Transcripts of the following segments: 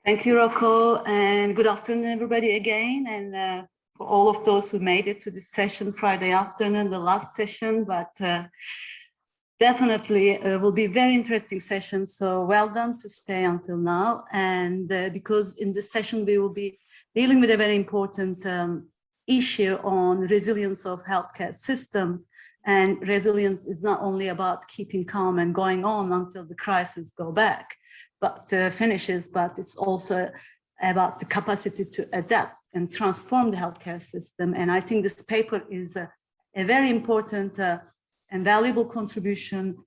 Thank you, Rocco, and good afternoon, everybody, again. And for all of those who made it to this session Friday afternoon, the last session, but definitely will be a very interesting session. So well done to stay until now. And because in this session, we will be dealing with a very important issue on resilience of healthcare systems. And resilience is not only about keeping calm and going on until the crisis go back, but finishes, but it's also about the capacity to adapt and transform the healthcare system. And I think this paper is a very important and valuable contribution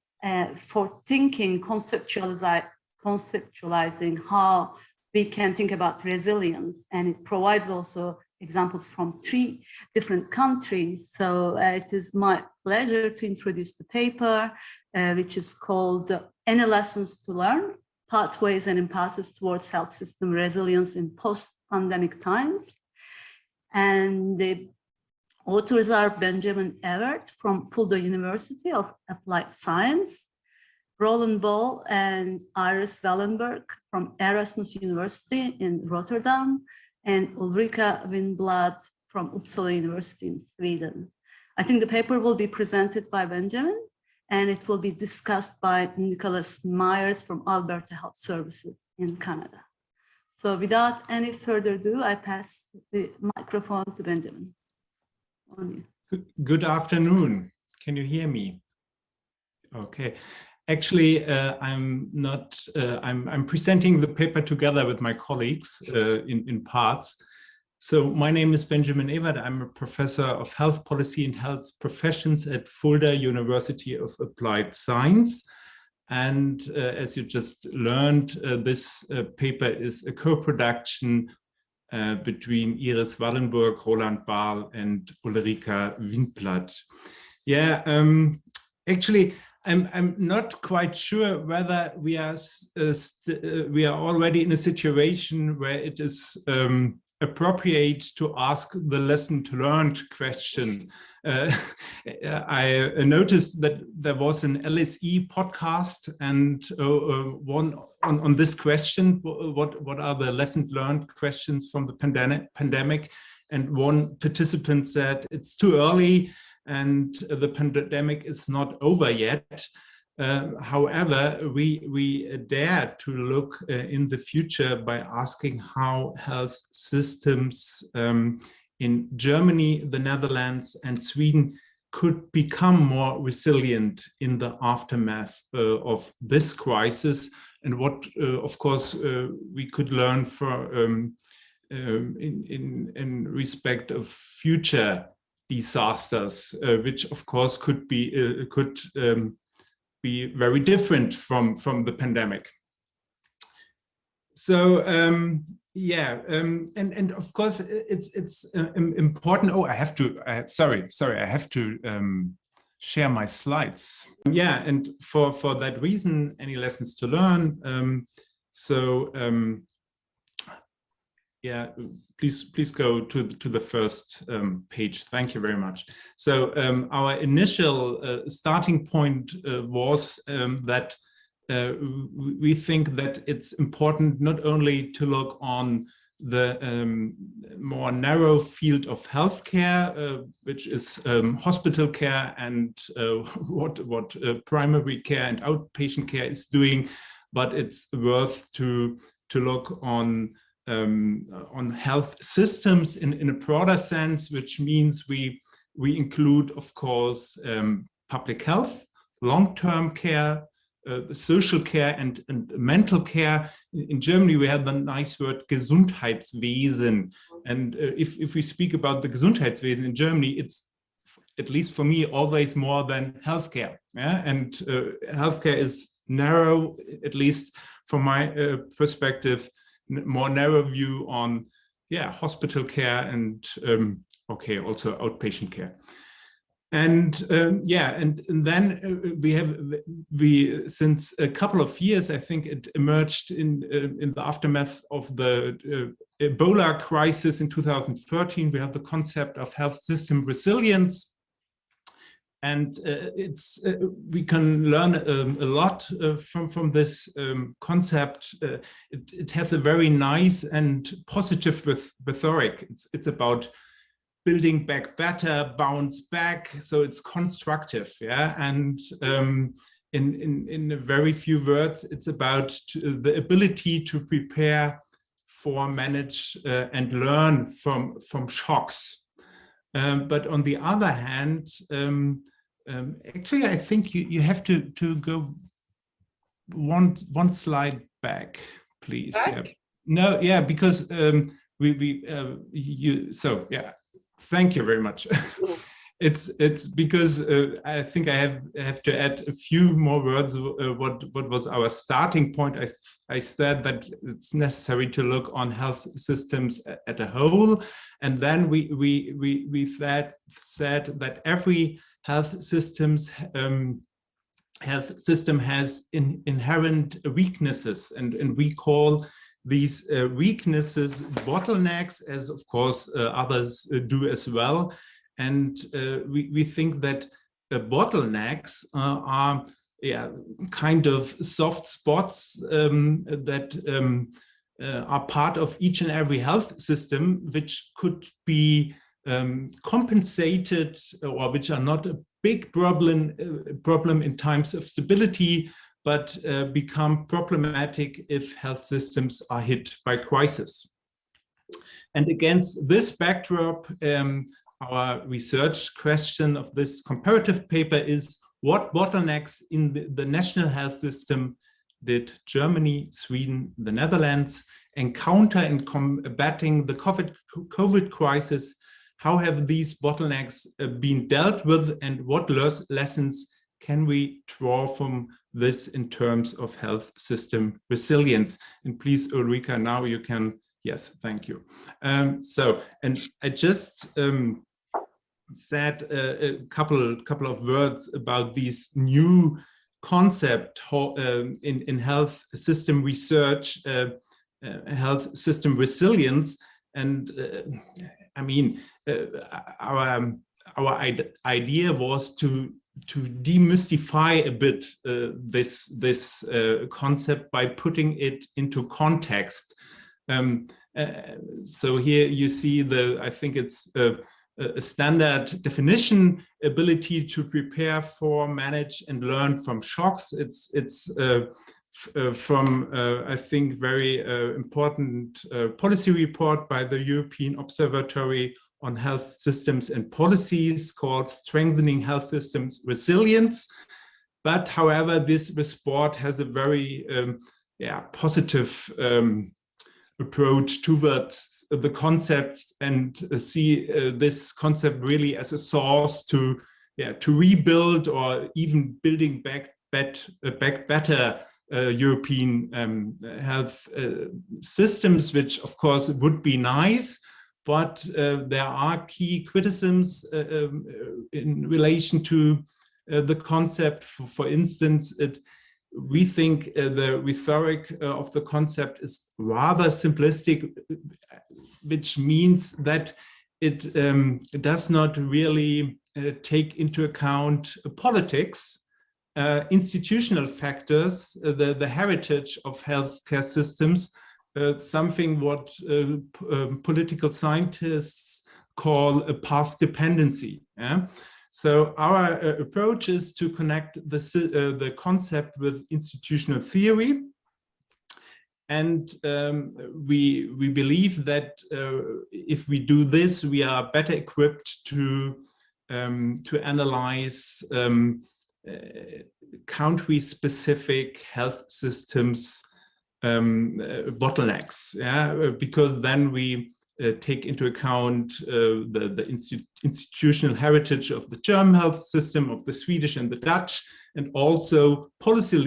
for thinking, conceptualizing how we can think about resilience. And it provides also examples from 3 different countries. So it is my pleasure to introduce the paper, which is called Any Lessons to Learn? Pathways and Impasses Towards Health System Resilience in Post-Pandemic Times. And the authors are Benjamin Ewert from Fulda University of Applied Science, Roland Ball and Iris Wallenberg from Erasmus University in Rotterdam, and Ulrika Winblad from Uppsala University in Sweden. I think the paper will be presented by Benjamin, and it will be discussed by Nicholas Myers from Alberta Health Services in Canada. So without any further ado, I pass the microphone to Benjamin. Good afternoon. Can you hear me? Okay. Actually, I'm presenting the paper together with my colleagues in parts. So my name is Benjamin Ewert. I'm a professor of health policy and health professions at Fulda University of Applied Science. And as you just learned, this paper is a co-production between Iris Wallenberg, Roland Bahl, and Ulrika Winblad. Yeah, actually, I'm not quite sure whether we are already in a situation where it is appropriate to ask the lesson to learned question. I noticed that there was an LSE podcast and one on this question, what are the lessons learned questions from the pandemic? And one participant said it's too early and the pandemic is not over yet. However, we dare to look in the future by asking how health systems in Germany, the Netherlands, and Sweden could become more resilient in the aftermath of this crisis, and what, of course, we could learn in respect of future disasters, which, of course, could be very different from the pandemic. So yeah, and of course it's important. Oh, I have to. Sorry, I have to share my slides. Yeah, and for that reason, any lessons to learn. Yeah, please go to the first page. Thank you very much. So our initial starting point was that we think that it's important not only to look on the more narrow field of healthcare, which is hospital care and what primary care and outpatient care is doing, but it's worth to look on health systems in a broader sense, which means we include, of course, public health, long-term care, social care, and mental care. In Germany, we have the nice word Gesundheitswesen. And if we speak about the Gesundheitswesen in Germany, it's, at least for me, always more than healthcare. Yeah? And healthcare is narrow, at least from my perspective, more narrow view on, yeah, hospital care and okay, also outpatient care. And yeah, and then we since a couple of years, I think it emerged in the aftermath of the Ebola crisis in 2013. We have the concept of health system resilience, And we can learn a lot from this concept. It has a very nice and positive rhetoric. It's about building back better, bounce back. So it's constructive, yeah. And in a very few words, it's about the ability to prepare for, manage, and learn from shocks. But on the other hand, actually, I think you have to go one slide back, please. Back? Yeah. No, yeah, because so yeah. Thank you very much. It's because I think I have to add a few more words. What was our starting point? I said that it's necessary to look on health systems at a whole, and then we said that every health system has inherent weaknesses, and we call these weaknesses bottlenecks, as of course others do as well. And we think that bottlenecks are kind of soft spots that are part of each and every health system, which could be compensated, or which are not a big problem in times of stability, but become problematic if health systems are hit by crisis. And against this backdrop, our research question of this comparative paper is: what bottlenecks in the national health system did Germany, Sweden, the Netherlands encounter in combating the COVID crisis? How have these bottlenecks been dealt with, and what lessons can we draw from this in terms of health system resilience? And please, Ulrika, now you can, yes, thank you. So, and I just said a couple of words about these new concept in health system research, health system resilience. And I mean, our idea was to demystify a bit this concept by putting it into context. So here you see I think it's a standard definition: ability to prepare for, manage, and learn from shocks. It's from I think very important policy report by the European Observatory on Health Systems and Policies called Strengthening Health Systems Resilience. But however, this report has a very positive approach towards the concept, and see this concept really as a source to rebuild, or even building back better European health systems, which of course would be nice. But there are key criticisms in relation to the concept. For instance, we think the rhetoric of the concept is rather simplistic, which means that it does not really take into account politics, institutional factors, the heritage of healthcare systems, something what political scientists call a path dependency. Yeah? So our approach is to connect the concept with institutional theory, and we believe that if we do this, we are better equipped to analyze country-specific health systems bottlenecks, because then we take into account the institutional heritage of the German health system, of the Swedish and the Dutch, and also policy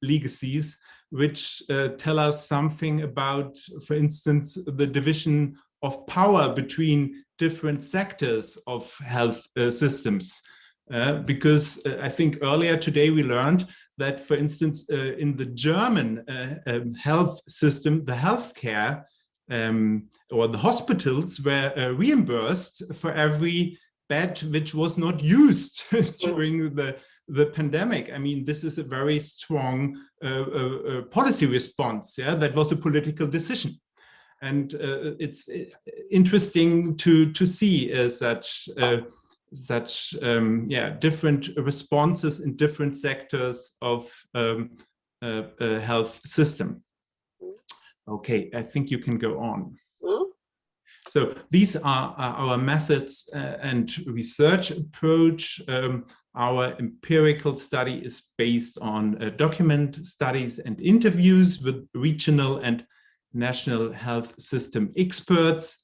legacies, which tell us something about, for instance, the division of power between different sectors of health systems. Because I think earlier today we learned that, for instance, in the German health system, the healthcare or the hospitals were reimbursed for every bed which was not used during the pandemic. I mean, this is a very strong policy response. Yeah, that was a political decision. And it's interesting to see such different responses in different sectors of health system. Okay, I think you can go on. So these are our methods and research approach. Our empirical study is based on document studies and interviews with regional and national health system experts.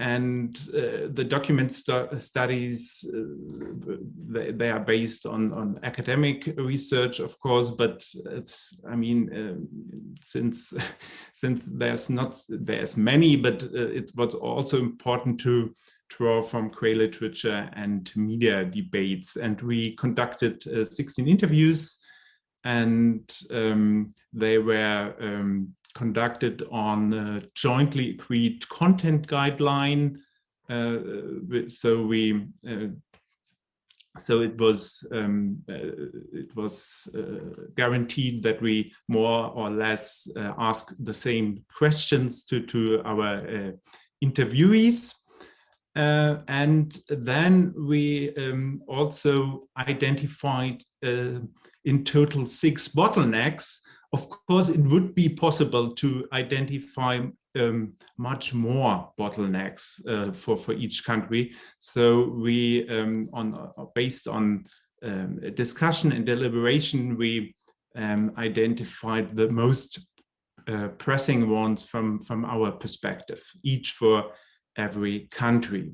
And the document studies, they are based on academic research, of course, but it's, I mean, since there's many, but it was also important to draw from queer literature and media debates. And we conducted 16 interviews, and they were conducted on a jointly agreed content guideline. So it was guaranteed that we more or less ask the same questions to our interviewees. And then we also identified in total 6 bottlenecks. Of course, it would be possible to identify much more bottlenecks for each country. So we, based on discussion and deliberation, we identified the most pressing ones from our perspective, each for every country.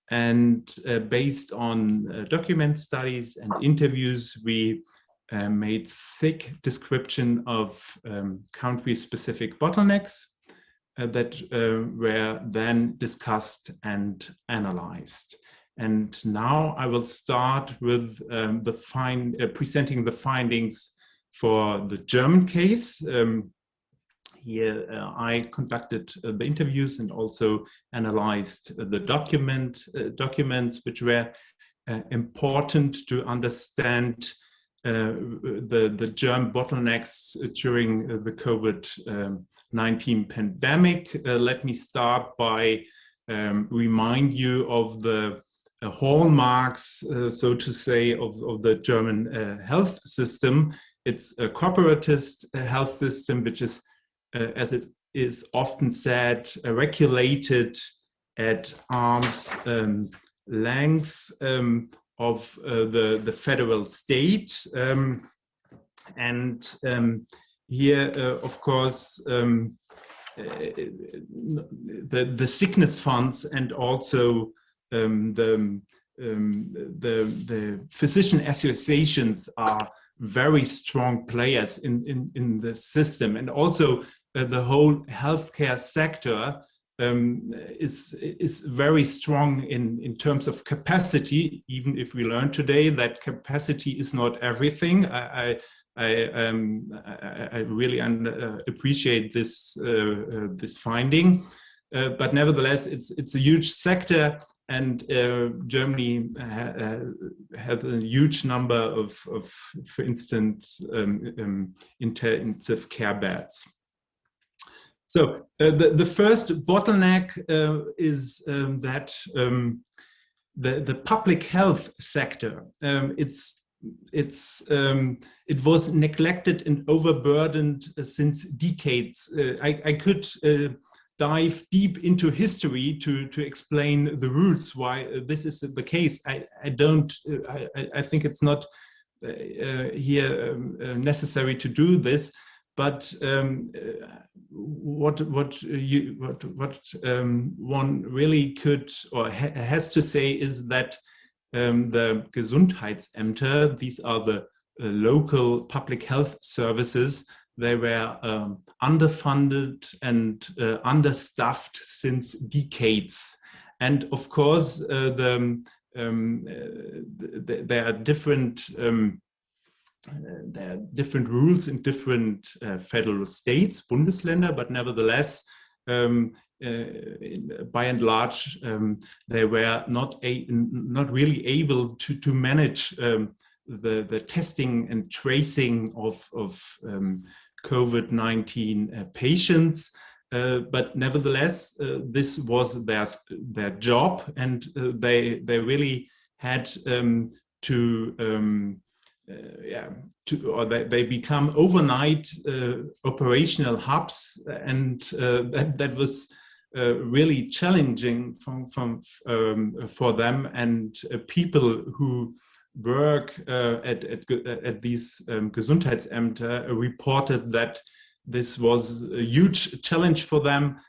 And based on document studies and interviews, we made thick description of country-specific bottlenecks that were then discussed and analyzed. And now I will start with presenting the findings for the German case. Here I conducted the interviews and also analyzed the documents which were important to understand the German bottlenecks during the COVID-19 pandemic. Let me start by remind you of the hallmarks, so to say, of the German health system. It's a corporatist health system, which is, as it is often said, regulated at arm's length of the federal state. Here, of course, the sickness funds and also the physician associations are very strong players in the system, and also the whole healthcare sector is very strong in terms of capacity, even if we learn today that capacity is not everything. I really appreciate this finding, but nevertheless, it's a huge sector, and Germany had a huge number of for instance, intensive care beds. So the first bottleneck is that the public health sector, it was neglected and overburdened since decades. I could dive deep into history to explain the roots why this is the case. I think it's not here necessary to do this. But what one really could or has to say is that the Gesundheitsämter, these are the local public health services, they were underfunded and understaffed since decades. And of course, there are different rules in different federal states, Bundesländer, but nevertheless, by and large, they were not really able to manage the testing and tracing of COVID-19 patients. But nevertheless, this was their job, and they really had they become overnight operational hubs, and that was really challenging for them, and people who work at these Gesundheitsämter reported that this was a huge challenge for them.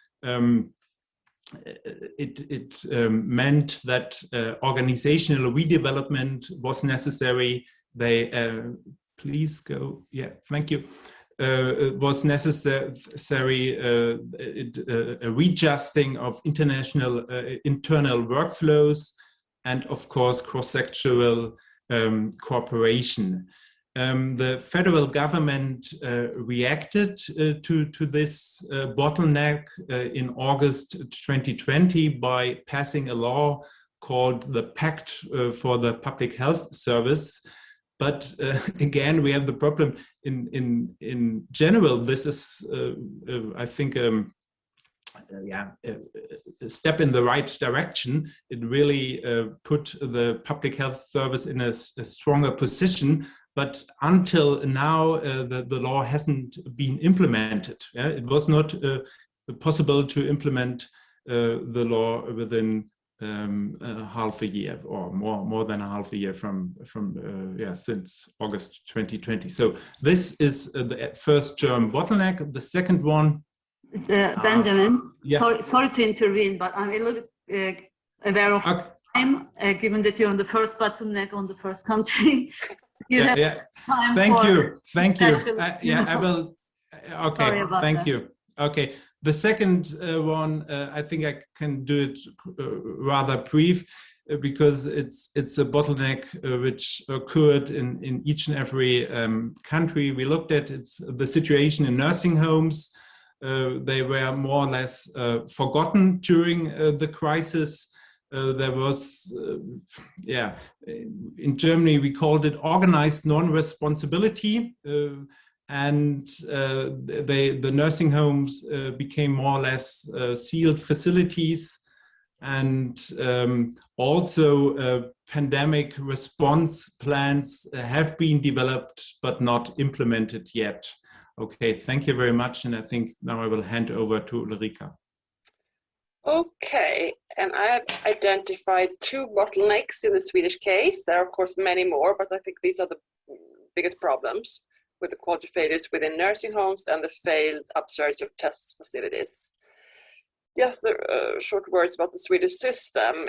It meant that organizational redevelopment was necessary. They please go. Yeah, thank you. It was necessary a readjusting of internal workflows, and of course cross-sectoral cooperation. The federal government reacted to this bottleneck in August 2020 by passing a law called the Pact for the Public Health Service. But again, we have the problem in general. This is, I think, a step in the right direction. It really put the public health service in a stronger position. But until now, the law hasn't been implemented. It was not possible to implement the law within half a year, or more than a half a year from since August 2020. So this is the first germ bottleneck. The second one, Benjamin, sorry to intervene, but I'm a little bit aware of time, given that you're on the first bottleneck on the first country. Time. Thank you. I will. Okay. Thank you. Okay. The second one, I think I can do it rather brief, because it's a bottleneck which occurred in each and every country we looked at. It's the situation in nursing homes. They were more or less forgotten during the crisis. There was, in Germany we called it organized non-responsibility, and the nursing homes became more or less sealed facilities, and also pandemic response plans have been developed but not implemented yet. Okay, thank you very much, and I think now I will hand over to Ulrika. Okay, and I have identified 2 bottlenecks in the Swedish case. There are of course many more, but I think these are the biggest problems with the quality failures within nursing homes and the failed upsurge of test facilities. Just short words about the Swedish system.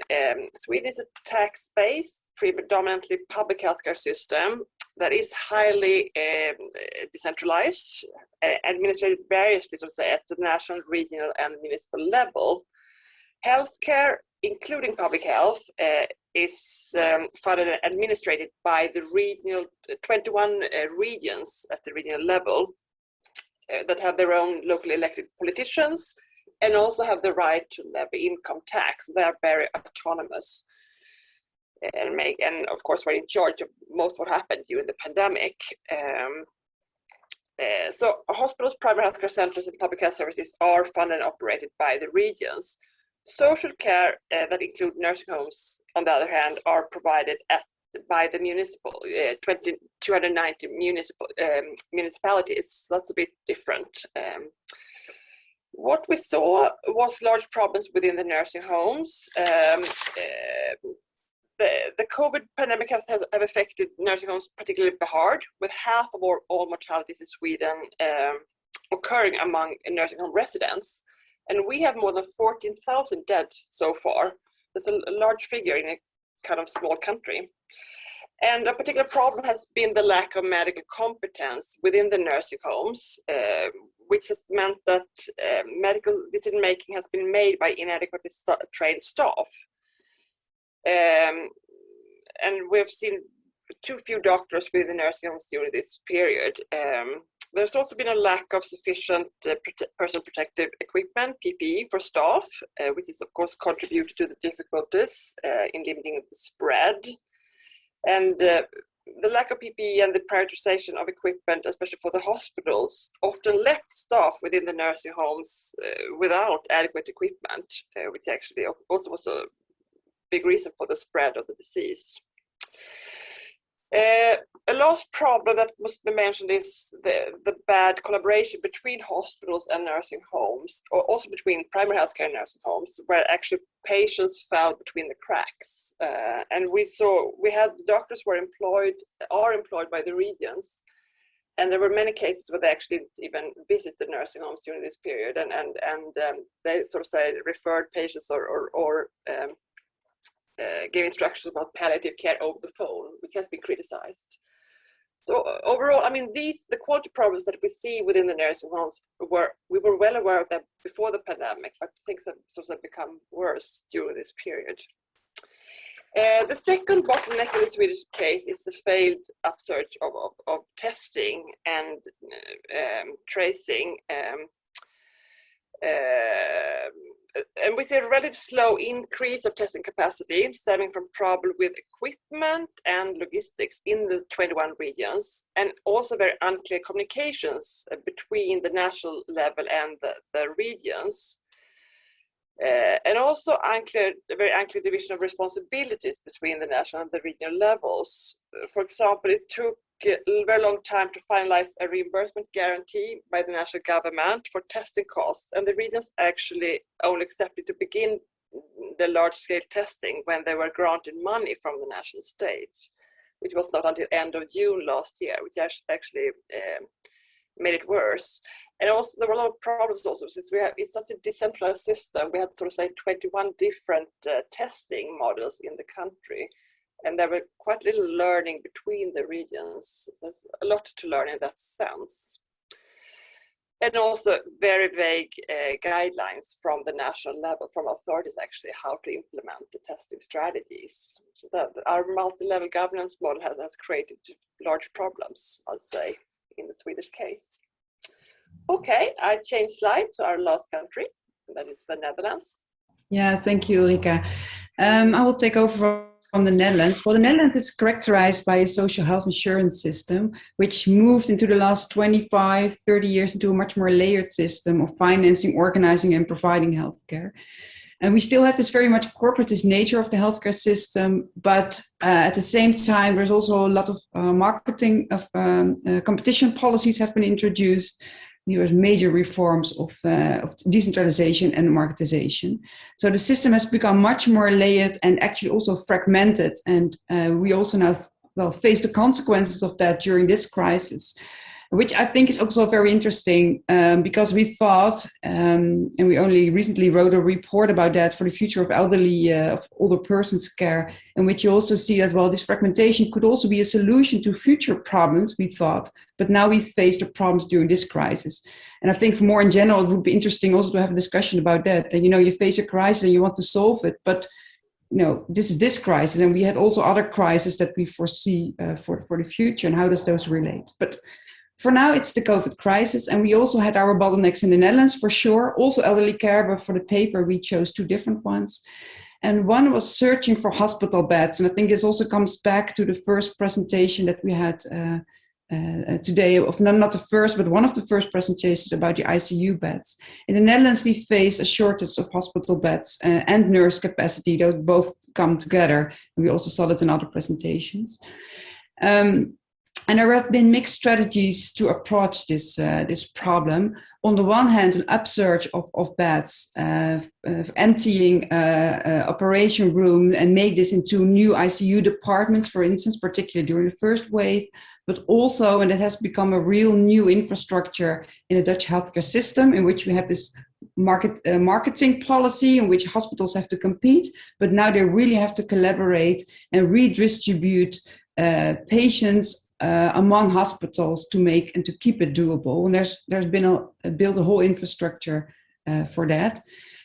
Sweden is a tax-based, predominantly public healthcare system that is highly decentralized, administered variously, so to say, at the national, regional, and municipal level. Healthcare, including public health, is funded and administered by the regional 21 regions at the regional level that have their own locally elected politicians and also have the right to levy income tax. They are very autonomous and of course were in charge of most what happened during the pandemic. So hospitals, private healthcare centers, and public health services are funded and operated by the regions. Social care that include nursing homes, on the other hand, are provided by the municipal 290 municipalities. That's a bit different. What we saw was large problems within the nursing homes. The COVID pandemic have affected nursing homes particularly hard, with half of all mortalities in Sweden occurring among nursing home residents. And we have more than 14,000 dead so far. That's a large figure in a kind of small country. And a particular problem has been the lack of medical competence within the nursing homes, which has meant that medical decision-making has been made by inadequately trained staff. And we've seen too few doctors within the nursing homes during this period. There's also been a lack of sufficient personal protective equipment, PPE, for staff, which is of course contributed to the difficulties in limiting the spread. And the lack of PPE and the prioritization of equipment, especially for the hospitals, often left staff within the nursing homes without adequate equipment, which actually also was a big reason for the spread of the disease. A last problem that must be mentioned is the bad collaboration between hospitals and nursing homes, or also between primary healthcare and nursing homes, where actually patients fell between the cracks. And we had doctors are employed by the regions, and there were many cases where they actually didn't even visit the nursing homes during this period, and they sort of say referred patients or gave instructions about palliative care over the phone, which has been criticized. So overall, I mean, the quality problems that we see within the nursing homes we were well aware of them before the pandemic, but things have sort of become worse during this period. The second bottleneck in the Swedish case is the failed upsurge of testing and tracing. And we see a relatively slow increase of testing capacity stemming from trouble with equipment and logistics in the 21 regions, and also very unclear communications between the national level and the regions. And also very unclear division of responsibilities between the national and the regional levels. For example, it took a very long time to finalize a reimbursement guarantee by the national government for testing costs, and the regions actually only accepted to begin the large-scale testing when they were granted money from the national state, which was not until end of June last year, which actually made it worse. And also there were a lot of problems also, since it's such a decentralized system. We had sort of say 21 different testing models in the country, and there were quite little learning between the regions. There's a lot to learn in that sense. And also very vague guidelines from the national level, from authorities actually, how to implement the testing strategies. So that our multi-level governance model has created large problems, I'll say, in the Swedish case. Okay, I change slide to our last country, and that is the Netherlands. Yeah, thank you, Ulrika. I will take over from the Netherlands. Well, the Netherlands is characterized by a social health insurance system, which moved into the last 25, 30 years into a much more layered system of financing, organizing, and providing healthcare. And we still have this very much corporatist nature of the healthcare system, but at the same time, there's also a lot of marketing of competition policies have been introduced. There was major reforms of decentralization and marketization. So the system has become much more layered and actually also fragmented. And we also now face the consequences of that during this crisis, which I think is also very interesting because we thought, and we only recently wrote a report about that for the future of older persons care, in which you also see that, well, this fragmentation could also be a solution to future problems, we thought, but now we face the problems during this crisis. And I think more in general, it would be interesting also to have a discussion about that. And, you face a crisis and you want to solve it, but this is this crisis, and we had also other crises that we foresee for the future, and how does those relate? But for now, it's the COVID crisis, and we also had our bottlenecks in the Netherlands for sure, also elderly care, but for the paper, we chose two different ones. And one was searching for hospital beds. And I think this also comes back to the first presentation that we had today, not the first, but one of the first presentations about the ICU beds. In the Netherlands, we face a shortage of hospital beds and nurse capacity. Those both come together. And we also saw that in other presentations. And there have been mixed strategies to approach this problem. On the one hand, an upsurge of beds, emptying operation room and make this into new ICU departments, for instance, particularly during the first wave, but also, and it has become a real new infrastructure in the Dutch healthcare system, in which we have this marketing policy in which hospitals have to compete, but now they really have to collaborate and redistribute patients among hospitals to make and to keep it doable. And there's been built a whole infrastructure for that.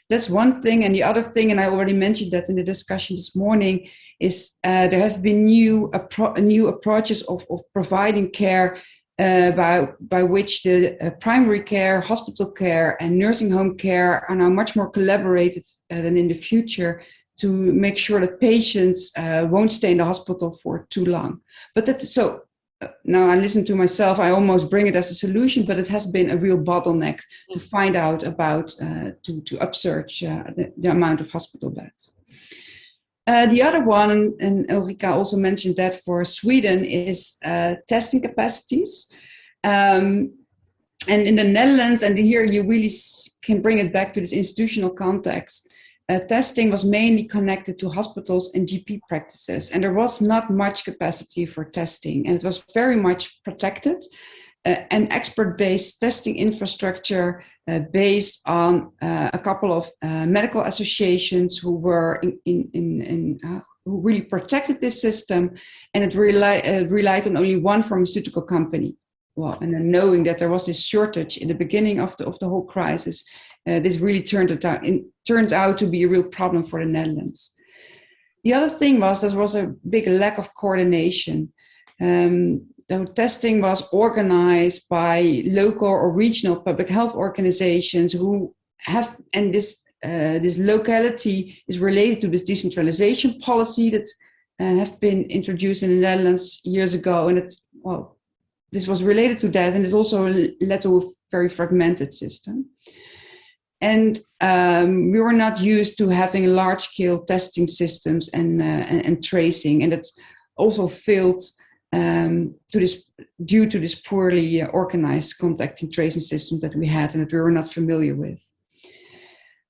That's one thing. And the other thing, and I already mentioned that in the discussion this morning, is there have been new approaches of providing care by which the primary care, hospital care, and nursing home care are now much more collaborated than in the future to make sure that patients won't stay in the hospital for too long. But now I listen to myself, I almost bring it as a solution, but it has been a real bottleneck to find out about, to upsurge the amount of hospital beds. The other one, and Ulrika also mentioned that for Sweden, is testing capacities. And in the Netherlands, and here you really can bring it back to this institutional context, testing was mainly connected to hospitals and GP practices, and there was not much capacity for testing, and it was very much protected. An expert-based testing infrastructure based on a couple of medical associations who were who really protected this system, and it relied on only one pharmaceutical company. Well, and then knowing that there was this shortage in the beginning of the whole crisis, this really turned out to be a real problem for the Netherlands. The other thing was there was a big lack of coordination. The testing was organized by local or regional public health organizations who have, and this locality is related to this decentralization policy that have been introduced in the Netherlands years ago, and this was related to that, and it also led to a very fragmented system. And we were not used to having large-scale testing systems and tracing, and it also failed due to this poorly organized contact and tracing system that we had and that we were not familiar with.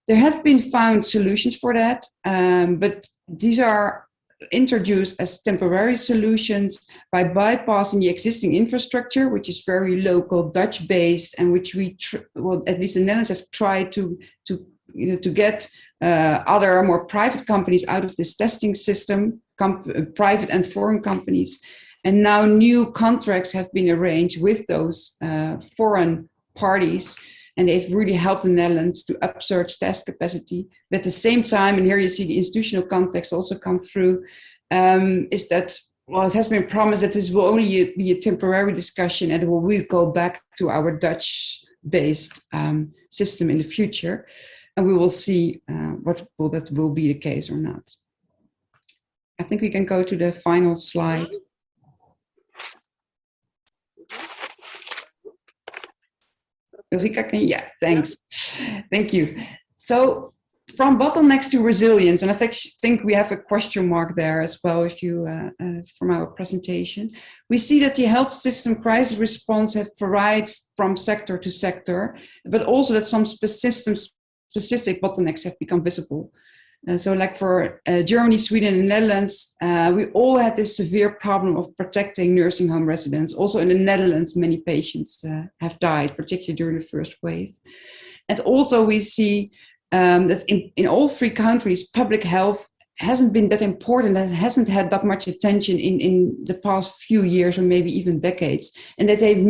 There have been found solutions for that, but these are introduced as temporary solutions by bypassing the existing infrastructure, which is very local, Dutch-based, and which we, at least the Netherlands, have tried to get other more private companies out of this testing system, private and foreign companies. And now new contracts have been arranged with those foreign parties, and they've really helped the Netherlands to upsurge test capacity. But at the same time, and here you see the institutional context also come through, is that, well, it has been promised that this will only be a temporary discussion and we'll go back to our Dutch-based system in the future. And we will see that will be the case or not. I think we can go to the final slide. Ulrika, yeah, thanks. Thank you. So from bottlenecks to resilience, and I think we have a question mark there as well, if you from our presentation. We see that the health system crisis response have varied from sector to sector, but also that some system-specific bottlenecks have become visible. So like for Germany, Sweden, and Netherlands, we all had this severe problem of protecting nursing home residents. Also in the Netherlands, many patients have died, particularly during the first wave. And also we see that in all three countries, public health hasn't been that important, and hasn't had that much attention in the past few years or maybe even decades. And that they've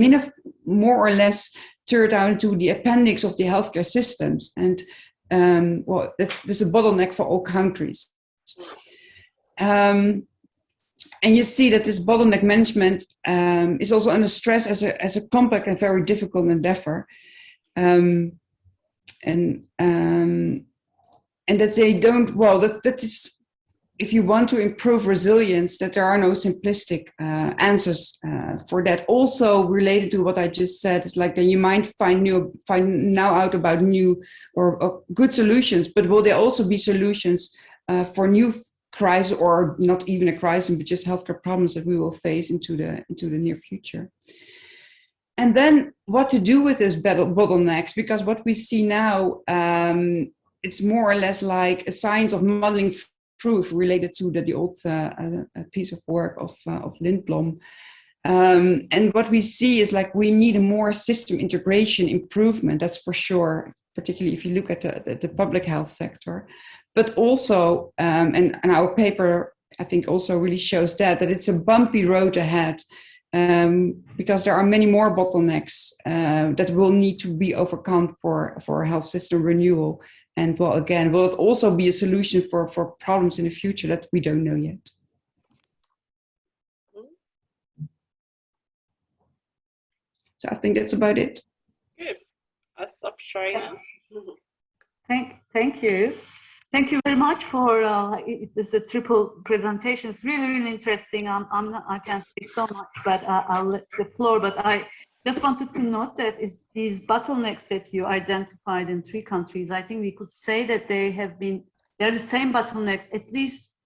more or less turned out into the appendix of the healthcare systems. And well, that's a bottleneck for all countries. And you see that this bottleneck management is also under stress as a complex and very difficult endeavor. And that they don't, well, that is, if you want to improve resilience, that there are no simplistic answers for that. Also related to what I just said, is like that you might find now out about new or good solutions, but will there also be solutions for new crisis, or not even a crisis, but just healthcare problems that we will face into the near future? And then what to do with this bottlenecks, because what we see now, it's more or less like a science of modeling proof related to the old piece of work of Lindblom. And what we see is like we need a more system integration improvement, that's for sure, particularly if you look at the public health sector. But also, and our paper, I think, also really shows that it's a bumpy road ahead, because there are many more bottlenecks that will need to be overcome for health system renewal. And well, again, will it also be a solution for problems in the future that we don't know yet? So I think that's about it. Good. I'll stop sharing now. Thank you. Thank you very much for it is a triple presentation. It's really, really interesting. I can't say so much, but I'll let the floor. But I just wanted to note that these bottlenecks that you identified in 3 countries, I think we could say that they're the same bottlenecks, at least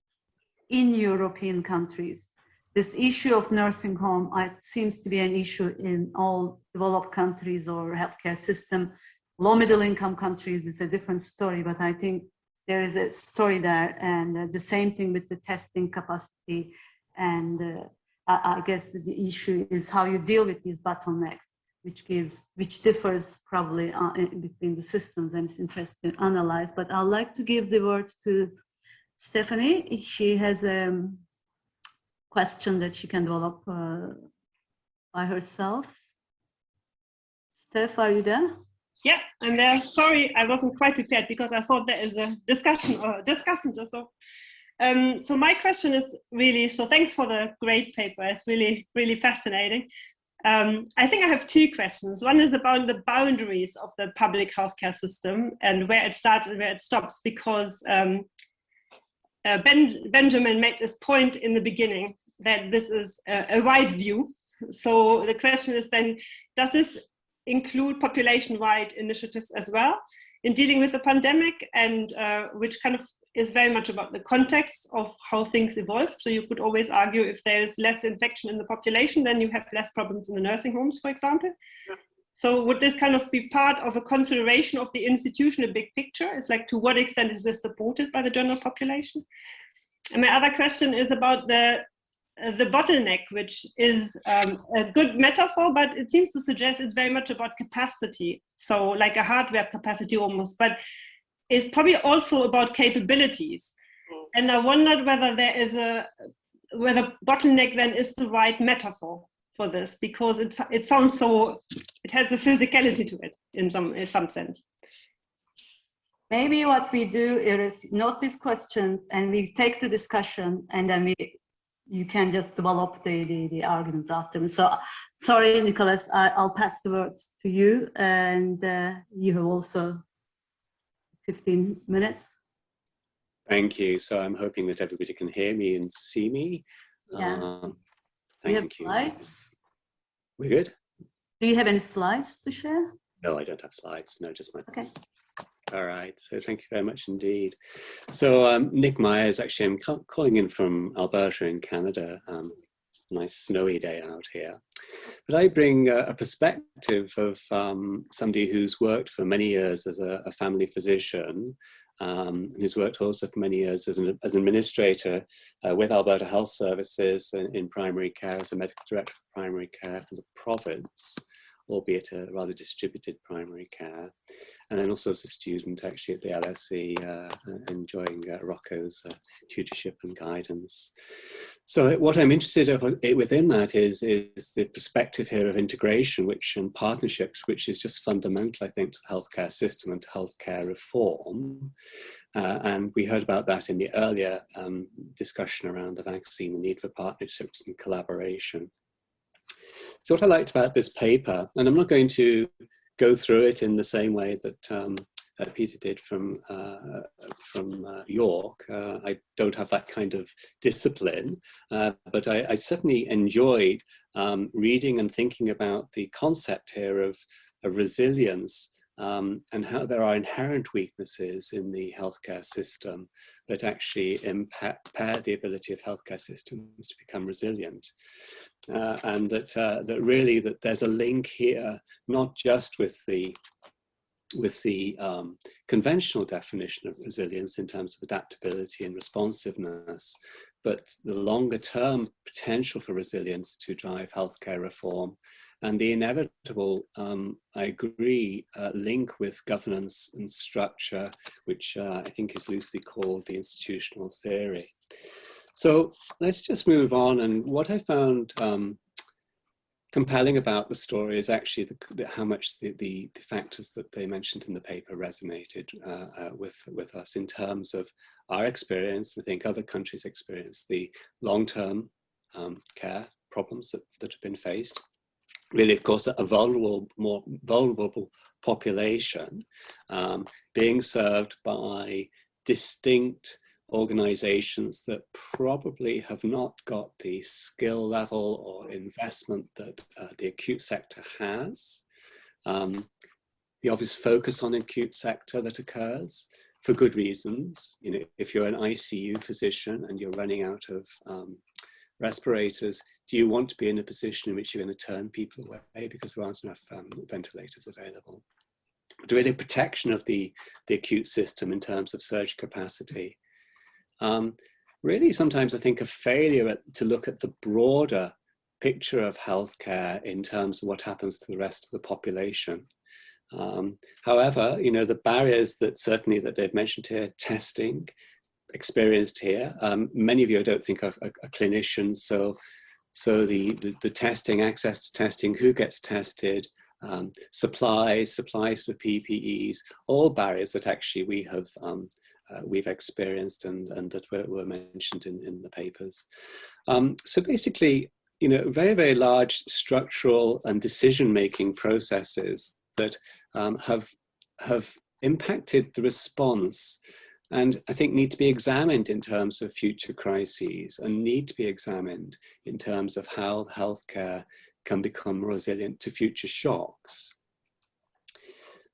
in European countries. This issue of nursing home seems to be an issue in all developed countries or healthcare system. Low middle income countries is a different story, but I think there is a story there, and the same thing with the testing capacity. And I guess the issue is how you deal with these bottlenecks, which differs probably between the systems, and it's interesting to analyze. But I'd like to give the word to Stephanie. She has a question that she can develop by herself. Steph, are you there? Yeah, I'm there. Sorry, I wasn't quite prepared because I thought there is a discussion or discussant or so. So my question is really, so thanks for the great paper. It's really, really fascinating. I think I have 2 questions. One is about the boundaries of the public healthcare system and where it starts and where it stops, because Benjamin made this point in the beginning that this is a wide view. So the question is then, does this include population-wide initiatives as well in dealing with the pandemic, and which kind of is very much about the context of how things evolved. So you could always argue if there's less infection in the population, then you have less problems in the nursing homes, for example. Yeah. So would this kind of be part of a consideration of the institutional big picture? It's like, to what extent is this supported by the general population? And my other question is about the bottleneck, which is a good metaphor, but it seems to suggest it's very much about capacity. So like a hardware capacity almost, but it's probably also about capabilities. And I wondered whether whether bottleneck then is the right metaphor for this, because it sounds so, it has a physicality to it in some sense. Maybe what we do is note these questions and we take the discussion, and then you can just develop the arguments after. So sorry, Nicholas, I'll pass the words to you, and you have also 15 minutes. Thank you. So I'm hoping that everybody can hear me and see me. Yeah. Thank you. Slides? We're good? Do you have any slides to share? No, I don't have slides. No, just my voice. Okay. All right. So thank you very much indeed. So Nick Myers, actually, I'm calling in from Alberta in Canada. Nice snowy day out here. But I bring a perspective of somebody who's worked for many years as a family physician, who's worked also for many years as an administrator with Alberta Health Services in primary care, as a medical director of primary care for the province, albeit a rather distributed primary care, and then also as a student actually at the LSE, enjoying Rocco's tutorship and guidance. So what I'm interested in within that is the perspective here of integration, and partnerships, which is just fundamental, I think, to the healthcare system and to healthcare reform. And we heard about that in the earlier discussion around the vaccine, the need for partnerships and collaboration. So what I liked about this paper, and I'm not going to go through it in the same way that Peter did from York. I don't have that kind of discipline, but I certainly enjoyed reading and thinking about the concept here of resilience, and how there are inherent weaknesses in the healthcare system that actually impair the ability of healthcare systems to become resilient. And that really that there's a link here, not just with the conventional definition of resilience in terms of adaptability and responsiveness, but the longer term potential for resilience to drive healthcare reform, and the inevitable, I agree, link with governance and structure, which I think is loosely called the institutional theory. So let's just move on. And what I found compelling about the story is actually how much the factors that they mentioned in the paper resonated with us in terms of our experience. I think other countries experience the long-term care problems that have been faced, really, of course, a vulnerable, more vulnerable population being served by distinct organizations that probably have not got the skill level or investment that the acute sector has. The obvious focus on acute sector that occurs for good reasons. You know, if you're an ICU physician and you're running out of respirators, do you want to be in a position in which you're going to turn people away because there aren't enough ventilators available? But really protection of the acute system in terms of surge capacity. Really, sometimes I think a failure to look at the broader picture of healthcare in terms of what happens to the rest of the population. However, you know, the barriers that certainly that they've mentioned here, testing, experienced here. Many of you I don't think are clinicians, so the testing, access to testing, who gets tested, supplies for PPEs, all barriers that actually we've experienced and that were mentioned in the papers. So basically, you know, very, very large structural and decision-making processes that have impacted the response, and I think need to be examined in terms of future crises, and need to be examined in terms of how healthcare can become resilient to future shocks.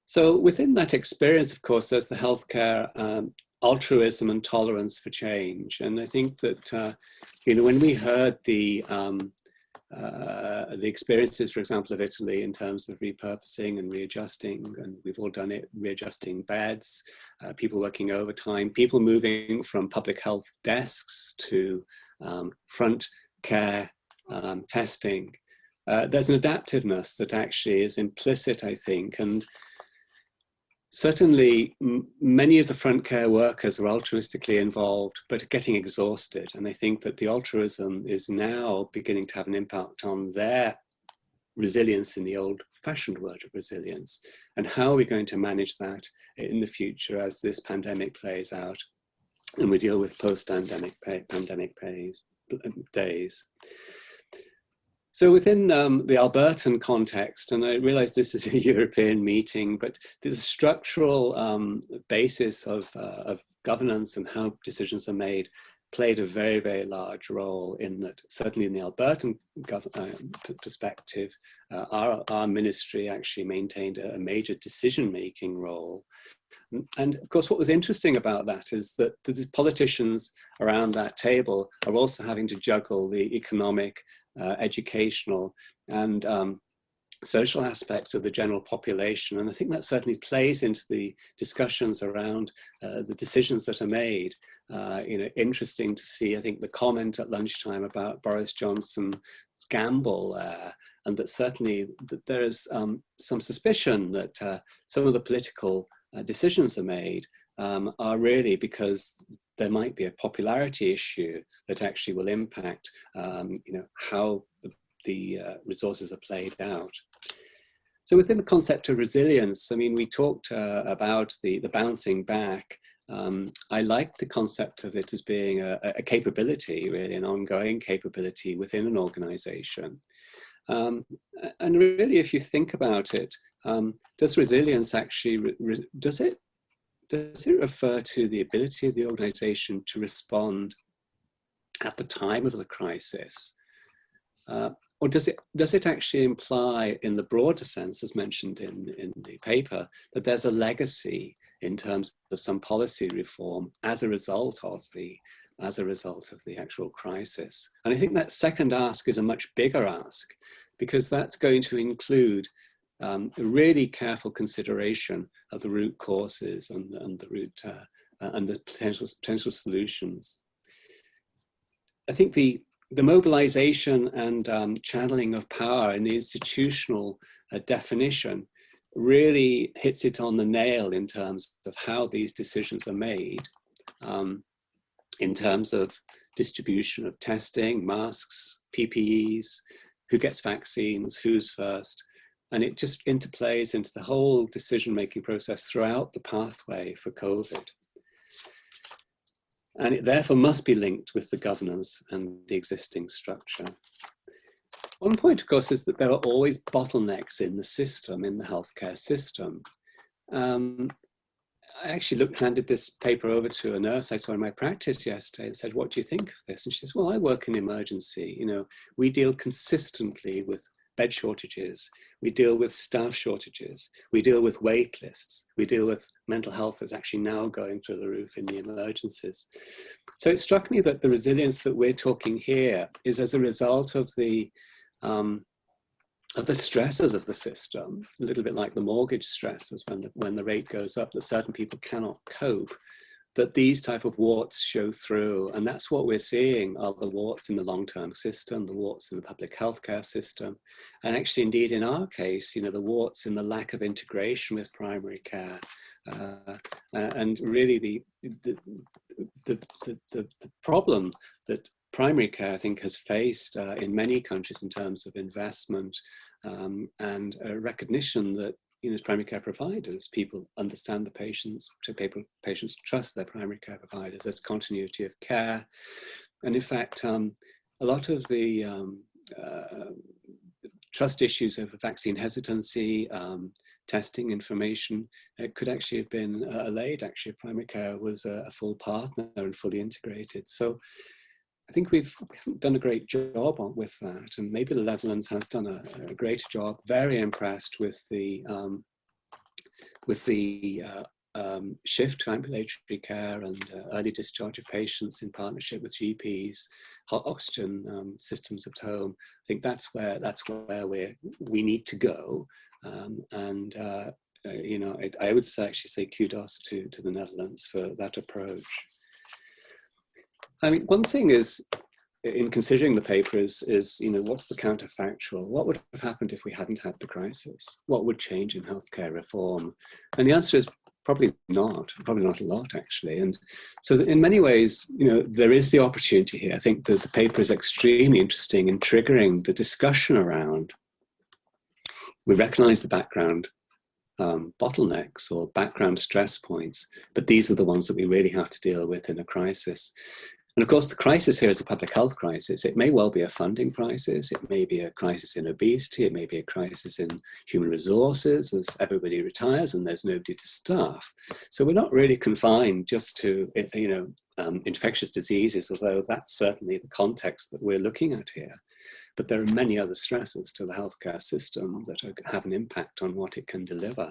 So within that experience, of course, there's the healthcare altruism and tolerance for change. And I think that, you know, when we heard the experiences, for example, of Italy in terms of repurposing and readjusting, and we've all done it, readjusting beds, people working overtime, people moving from public health desks to front care testing. There's an adaptiveness that actually is implicit, I think, and certainly many of the front care workers are altruistically involved, but are getting exhausted. And I think that the altruism is now beginning to have an impact on their resilience in the old-fashioned word of resilience. And how are we going to manage that in the future as this pandemic plays out and we deal with post-pandemic days? So within the Albertan context, and I realize this is a European meeting, but the structural basis of governance and how decisions are made played a very, very large role in that. Certainly in the Albertan perspective, our ministry actually maintained a major decision-making role. And of course, what was interesting about that is that the politicians around that table are also having to juggle the economic, educational and social aspects of the general population. And I think that certainly plays into the discussions around the decisions that are made. You know, interesting to see, I think, the comment at lunchtime about Boris Johnson's gamble, and that certainly that there is some suspicion that some of the political decisions are made are really because there might be a popularity issue that actually will impact, you know, how the resources are played out. So within the concept of resilience, I mean, we talked about the bouncing back. I like the concept of it as being a capability, really, an ongoing capability within an organization. And really, if you think about it, does resilience actually, does it refer to the ability of the organization to respond at the time of the crisis? Or does it actually imply, in the broader sense, as mentioned in the paper, that there's a legacy in terms of some policy reform as a result of the actual crisis? And I think that second ask is a much bigger ask, because that's going to include a really careful consideration of the root causes and the root and the potential solutions. I think the mobilization and channeling of power in the institutional definition really hits it on the nail in terms of how these decisions are made, in terms of distribution of testing, masks, PPEs, who gets vaccines, who's first. And it just interplays into the whole decision-making process throughout the pathway for COVID. And it therefore must be linked with the governance and the existing structure. One point, of course, is that there are always bottlenecks in the system, in the healthcare system. I actually handed this paper over to a nurse I saw in my practice yesterday and said, "What do you think of this?" And she says, "Well, I work in emergency. You know, we deal consistently with bed shortages. We deal with staff shortages. We deal with wait lists. We deal with mental health that's actually now going through the roof in the emergencies." So it struck me that the resilience that we're talking here is as a result of the stresses of the system, a little bit like the mortgage stresses when the rate goes up, that certain people cannot cope, that these type of warts show through. And that's what we're seeing are the warts in the long-term system, the warts in the public healthcare system. And actually, indeed, in our case, you know, the warts in the lack of integration with primary care. And really the problem that primary care, I think, has faced in many countries in terms of investment and recognition that, you know, as primary care providers, people understand the patients, patients trust their primary care providers, there's continuity of care. And in fact, a lot of the trust issues over vaccine hesitancy, testing information, it could actually have been allayed, actually, if primary care was a full partner and fully integrated. So I think we've done a great job with that, and maybe the Netherlands has done a greater job. Very impressed with the shift to ambulatory care and early discharge of patients in partnership with GPs, hot oxygen systems at home. I think that's where we need to go, you know, I would actually say kudos to the Netherlands for that approach. I mean, one thing is, in considering the paper is, you know, what's the counterfactual? What would have happened if we hadn't had the crisis? What would change in healthcare reform? And the answer is probably not a lot, actually. And so in many ways, you know, there is the opportunity here. I think that the paper is extremely interesting in triggering the discussion around, we recognize the background bottlenecks or background stress points, but these are the ones that we really have to deal with in a crisis. And of course, the crisis here is a public health crisis. It may well be a funding crisis. It may be a crisis in obesity. It may be a crisis in human resources as everybody retires and there's nobody to staff. So we're not really confined just to, you know, infectious diseases, although that's certainly the context that we're looking at here. But there are many other stresses to the healthcare system that have an impact on what it can deliver.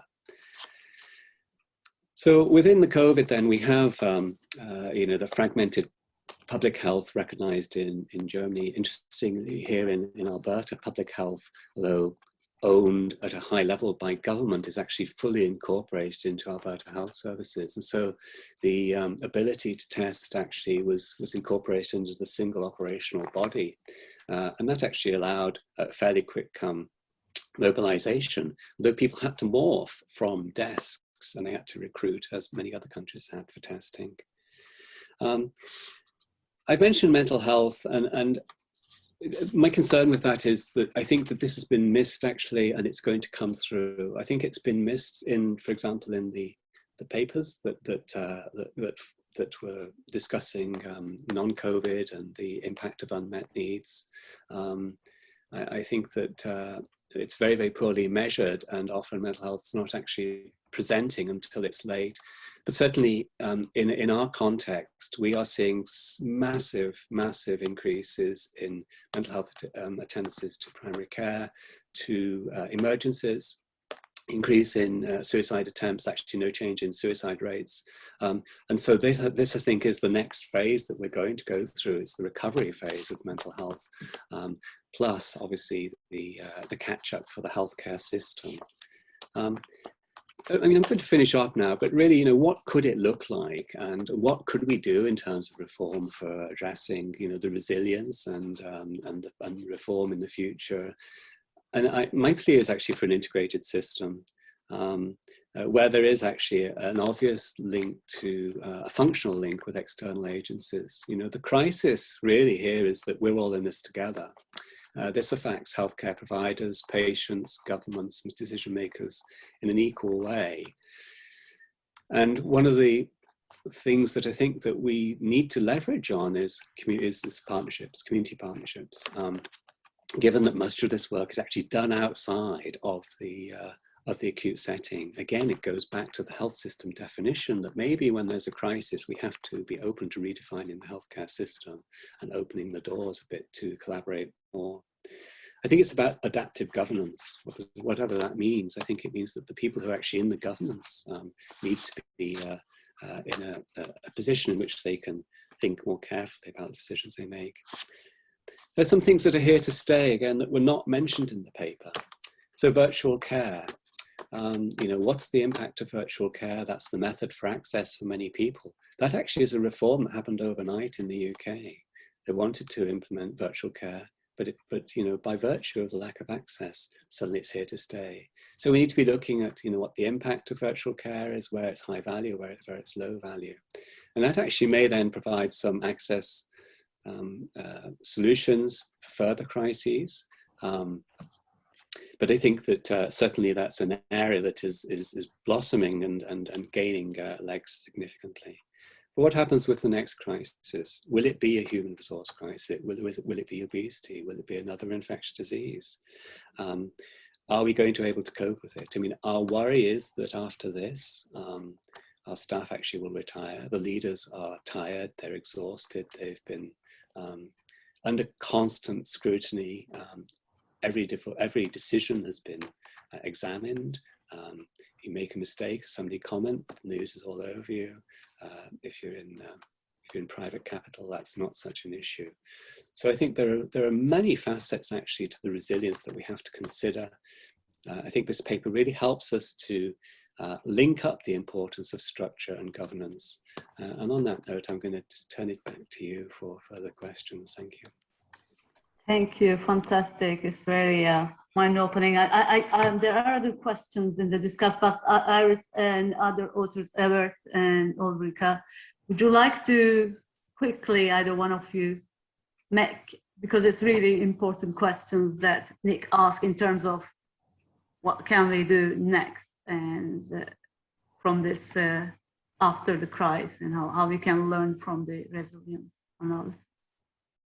So within the COVID, then we have, you know, the fragmented public health recognized in Germany. Interestingly, here in Alberta, public health, although owned at a high level by government, is actually fully incorporated into Alberta Health Services. And so the ability to test actually was incorporated into the single operational body. And that actually allowed a fairly quick mobilization, though people had to morph from desks and they had to recruit, as many other countries had, for testing. I've mentioned mental health, and my concern with that is that I think that this has been missed, actually, and it's going to come through. I think it's been missed in, for example, in the papers that were discussing non-COVID and the impact of unmet needs. I think that it's very, very poorly measured, and often mental health is not actually presenting until it's late. But certainly in our context, we are seeing massive increases in mental health attendances to primary care, to emergencies, increase in suicide attempts, actually no change in suicide rates. And so this, I think, is the next phase that we're going to go through. It's the recovery phase with mental health, plus obviously the catch-up for the healthcare system. I mean, I'm going to finish up now, but really, you know, what could it look like, and what could we do in terms of reform for addressing, you know, the resilience and reform in the future? And my plea is actually for an integrated system where there is actually an obvious link to a functional link with external agencies. You know, the crisis really here is that we're all in this together. This affects healthcare providers, patients, governments, and decision makers in an equal way. And one of the things that I think that we need to leverage on is partnerships, community partnerships. given that much of this work is actually done outside of the acute setting, again, it goes back to the health system definition that maybe when there's a crisis, we have to be open to redefining the healthcare system and opening the doors a bit to collaborate more. I think it's about adaptive governance, whatever that means. I think it means that the people who are actually in the governance need to be in a position in which they can think more carefully about the decisions they make. There's some things that are here to stay, again, that were not mentioned in the paper. So virtual care. What's the impact of virtual care? That's the method for access for many people. That actually is a reform that happened overnight in the UK. They wanted to implement virtual care, but by virtue of the lack of access, suddenly it's here to stay. So we need to be looking at what the impact of virtual care is, where it's high value, where it's low value, and that actually may then provide some access solutions for further crises. But I think that certainly that's an area that is blossoming and gaining legs significantly. But what happens with the next crisis? Will it be a human resource crisis? Will it be obesity? Will it be another infectious disease? Are we going to be able to cope with it? I mean, our worry is that after this, our staff actually will retire. The leaders are tired, they're exhausted, they've been under constant scrutiny. Every decision has been examined. You make a mistake, somebody comment, the news is all over you. If you're in private capital, that's not such an issue. So I think there are many facets actually to the resilience that we have to consider. I think this paper really helps us to link up the importance of structure and governance. And on that note, I'm going to just turn it back to you for further questions. Thank you. Thank you. Fantastic. It's very mind-opening. There are other questions in the discussion, but Iris and other authors, Ewert and Ulrika, would you like to quickly, either one of you, make, because it's really important questions that Nick asked in terms of what can we do next and from this after the crisis, and how we can learn from the resilience analysis.